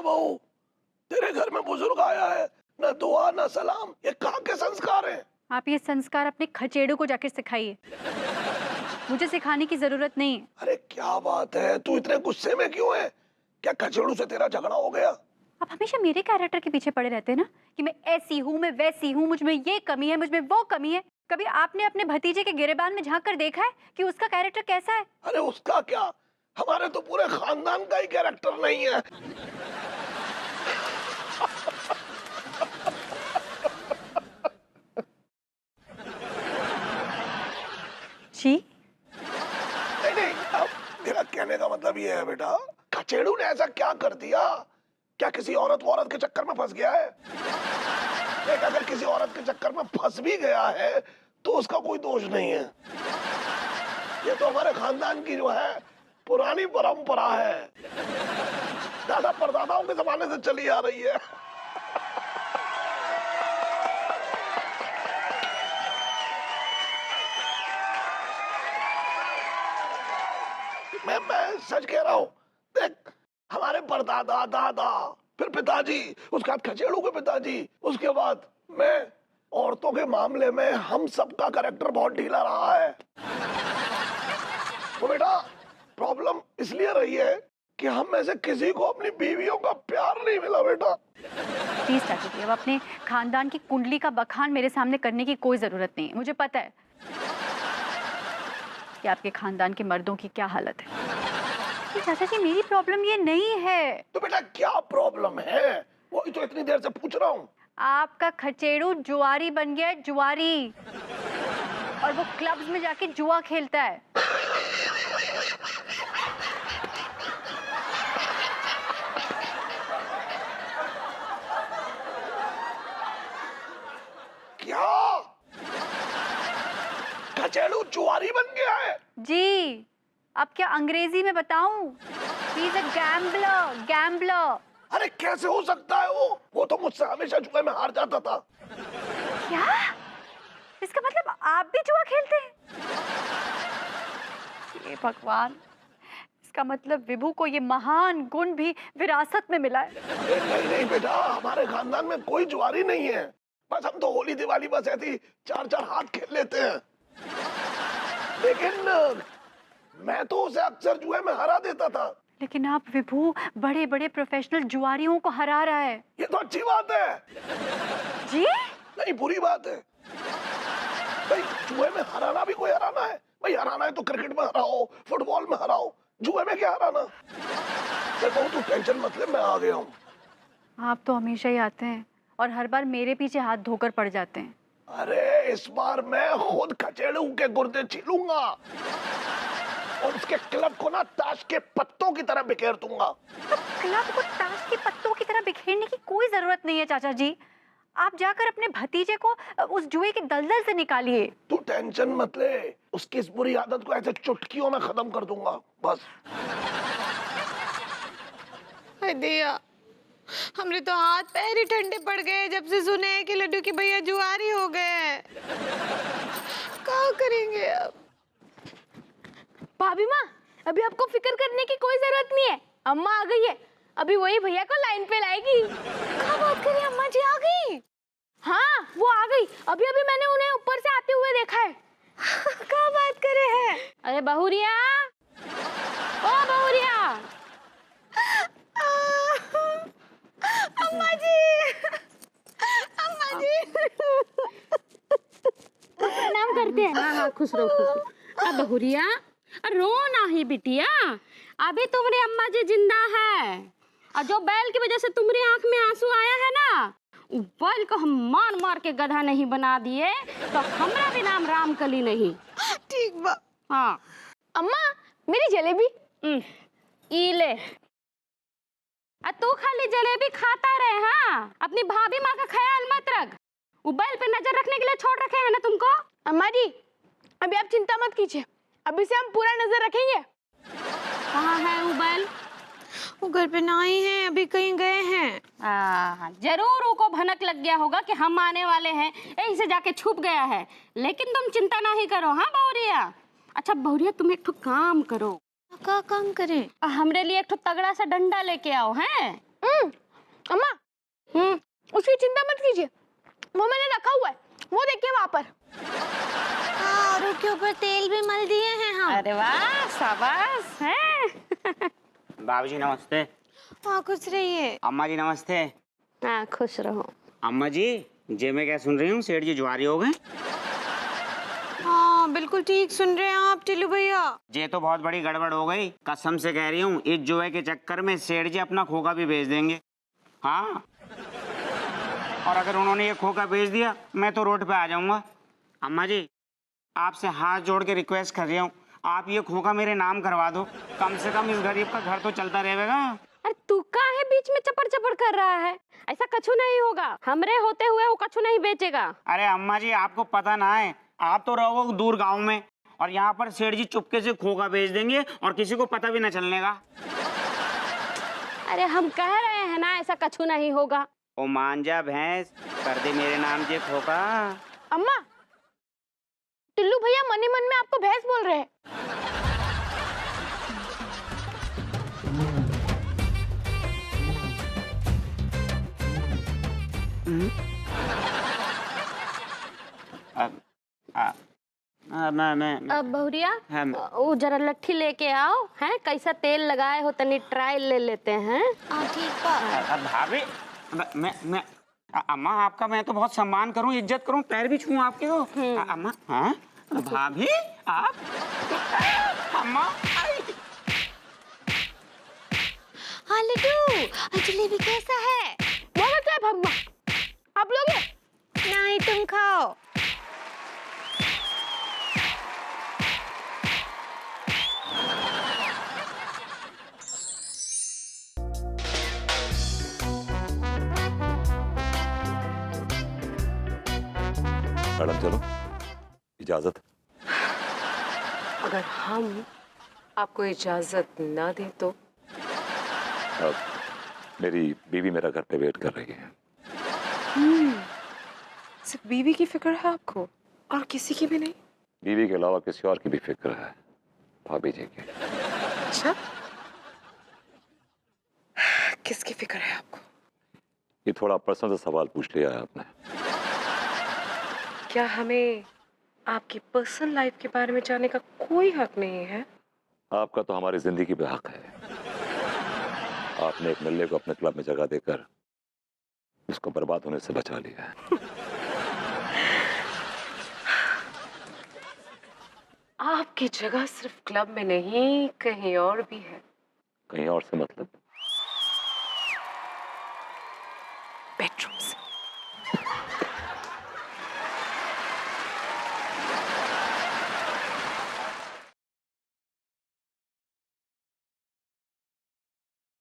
बहू, तेरे घर में बुजुर्ग आया है, न दुआ न सलाम, ये कहाँ के संस्कार हैं? आप ये संस्कार अपने खचेड़ू को जाके सिखाइए, मुझे सिखाने की जरूरत नहीं है। अरे क्या बात है, तू इतने गुस्से में क्यों है? क्या खचेड़ू से तेरा झगड़ा हो गया? आप हमेशा मेरे कैरेक्टर के पीछे पड़े रहते हैं ना, कि मैं ऐसी हूँ, मैं वैसी हूँ, मुझ में ये कमी है, मुझ में वो कमी है। कभी आपने अपने भतीजे के गिरेबान में झांक कर देखा है कि उसका कैरेक्टर कैसा है? अरे उसका क्या, हमारे तो पूरे खानदान का ही कैरेक्टर नहीं है। जी नहीं, अब मेरा कहने का मतलब ये है बेटा, खचेड़ू ने ऐसा क्या कर दिया? क्या किसी औरत के चक्कर में फंस गया है? देख, अगर किसी औरत के चक्कर में फंस भी गया है तो उसका कोई दोष नहीं है। ये तो हमारे खानदान की जो है पुरानी परंपरा है, दादा परदादाओं के जमाने से चली आ रही है। मैं सच कह रहा हूँ। देख, हमारे परदादा, दादा, फिर पिताजी, उसके बाद खचेड़ू के पिताजी, उसके बाद मैं, औरतों के मामले में हम सबका कैरेक्टर बहुत ढीला रहा है। तो बेटा, प्रॉब्लम इसलिए रही है कि हम में से किसी को अपनी बीवियों का प्यार नहीं मिला बेटा। प्लीज चाचा जी, अब अपने खानदान की कुंडली का बखान मेरे सामने करने की कोई जरूरत नहीं है। मुझे पता है कि आपके खानदान के मर्दों की क्या हालत है। तो चाचा जी, मेरी प्रॉब्लम ये नहीं है। तो बेटा क्या प्रॉब्लम है, वही तो इतनी देर से पूछ रहा हूँ। आपका खचेड़ू जुआरी बन गया है, जुआरी, और वो क्लब्स में जाके जुआ खेलता है। क्या खचेड़ू जुआरी बन गया है? जी, अब क्या अंग्रेजी में बताऊं? He is a gambler, gambler. अरे कैसे हो सकता है? वो तो मुझसे हमेशा जुए में हार जाता था। क्या? इसका मतलब आप भी जुआ खेलते हैं? हे भगवान, इसका मतलब विभू को ये महान गुण भी विरासत में मिला है। अरे नहीं बेटा, हमारे खानदान में कोई जुआरी नहीं है। बस हम तो होली दिवाली बस ऐसी चार चार हाथ खेल लेते हैं। लेकिन मैं तो उसे अक्सर जुए में हरा देता था। लेकिन आप विभू बड़े बड़े प्रोफेशनल जुआरियों को हरा रहा है। ये तो अच्छी बात है। जी? नहीं, बुरी बात है भाई। जुए में हराना भी कोई हराना है भाई। हराना है तो क्रिकेट में हराओ, फुटबॉल में हराओ, जुए में क्या हराना? देखो तू टेंशन मत ले, मैं आ गया हूँ। आप तो हमेशा ही आते हैं और हर बार मेरे पीछे हाथ धोकर पड़ जाते हैं। अरे इस बार मैं खुद खचेड़ू के गुर्दे छीलूंगा और उसके क्लब को ना ताश के पत्तों की तरह बिखेर दूंगा। तो क्लब को ताश के पत्तों की तरह बिखेरने की कोई जरूरत नहीं है चाचा जी। आप जाकर अपने भतीजे को उस जुए के दलदल से निकालिए। तू टेंशन मत ले, उसकी इस बुरी आदत को ऐसे चुटकियों में खत्म कर दूंगा बस। दिया, हमरे तो हाथ पैर ही ठंडे पड़ गए जब से सुने कि लड्डू की भैया जुआरी हो गए। क्या करेंगे अब? भाभी माँ, अभी आपको फिक्र करने की कोई जरूरत नहीं है, अम्मा आ गई है। अभी वही भैया को लाइन पे लाएगी। क्या बात करें, अम्मा जी आ गई? हाँ, वो आ गई। अभी अभी मैंने उन्हें ऊपर से आते हुए देखा है। क्या बात करे है? अरे बहुरिया, ओ बहुरिया। अम्मा जी, अम्मा जी। प्रणाम करते हैं। हाँ हाँ, खुश रहो खुश रहो। अब बहुरिया, रो ना ही बिटिया, अभी तुम्हारी अम्मा जी जिंदा है। और जो बैल की वजह से तुम्हारी आंख में आंसू आया है ना, बैल को हम मार मार के गधा नहीं बना दिए तो हमारा भी नाम रामकली नहीं। ठीक बा। हाँ अम्मा, मेरी जलेबी। ई ले, तू खाली जलेबी खाता रहे। हाँ, अपनी भाभी माँ का ख्याल मत रख। वो बैल पे नजर रखने के लिए छोड़ रखे हैं ना तुमको। अम्मा जी, अभी आप चिंता मत कीजिए, अभी से हम पूरा नजर रखेंगे। कहाँ है वो बैल? वो घर पे ना ही है, अभी कहीं गए हैं। जरूर उनको भनक लग गया होगा कि हम आने वाले हैं, यहीं से जाके छुप गया है। लेकिन तुम चिंता नहीं करो। हाँ बहुरिया, अच्छा बहुरिया, तुम एक ठो काम करो। क्या काम करें? हमरे लिए एक ठो तगड़ा सा डंडा लेके आओ। हैं, अम्मा उसकी चिंता मत कीजिए, वो मैंने रखा हुआ है, वो देखिए वहाँ पर। हाँ, और उसके ऊपर तेल भी मल दिए हैं हम। अरे वाह, शाबाश है। बाबूजी नमस्ते। हाँ, खुश रहिए। अम्मा जी नमस्ते। हाँ, खुश रहो। अम्मा जी, जे मैं क्या सुन रही हूँ, सेठ जी जुआरी हो गए। हाँ, बिल्कुल ठीक सुन रहे हैं आप टिल्लू भैया। ये तो बहुत बड़ी गड़बड़ हो गई, कसम से कह रही हूँ, इस जुए के चक्कर में सेठ जी अपना खोखा भी बेच देंगे। हाँ, और अगर उन्होंने ये खोखा बेच दिया, मैं तो रोड पे आ जाऊंगा। अम्मा जी, आपसे हाथ जोड़ के रिक्वेस्ट कर रही हूँ, आप ये खोखा मेरे नाम करवा दो, कम से कम इस गरीब का घर तो चलता रहेगा। अरे तू काहे बीच में चपड़ चपड़ कर रहा है? ऐसा कछु नहीं होगा, हमरे होते हुए वो कछु नहीं बेचेगा। अरे अम्मा जी, आपको पता ना है, आप तो रहोगे दूर गांव में, और यहाँ पर सेठ जी चुपके से खोखा बेच देंगे और किसी को पता भी न चलने का। अरे हम कह रहे हैं ना, ऐसा कछु नहीं होगा। ओ मान जा भैंस, कर दे मेरे नाम से खोखा। अम्मा, टिल्लू भैया मन ही मन में आपको भैंस बोल रहे हैं। मैं अब बहुरिया, हाँ, वो जरा लट्ठी लेके आओ, हैं कैसा तेल लगाए हो, तनी ट्रायल ले लेते हैं। हाँ, ठीक है। भाभी, मैं अम्मा, आपका मैं तो बहुत सम्मान करूं, इज्जत करूं, पैर भी छूं आपके तो। अम्मा, हाँ भाभी, आप अम्मा। हाँ लड्डू, जलेबी कैसा है? बहुत है भम्मा, आप लोगे? नहीं, तुम खाओ। मैडम चलो, इजाजत। अगर हम आपको इजाजत ना दें तो? अब मेरी बीवी मेरा घर पे वेट कर रही है। सिर्फ बीवी की फिक्र है आपको और किसी की भी नहीं? बीवी के अलावा किसी और की भी फिक्र है, भाभी जी की। अच्छा, किसकी फिक्र है आपको? ये थोड़ा पर्सनल सवाल पूछ लिया है आपने। क्या हमें आपकी पर्सनल लाइफ के बारे में जानने का कोई हक नहीं है? आपका तो हमारी जिंदगी पे हक है। आपने एक मिल्ले को अपने क्लब में जगह देकर उसको बर्बाद होने से बचा लिया है। आपकी जगह सिर्फ क्लब में नहीं, कहीं और भी है। कहीं और से मतलब? बेडरूम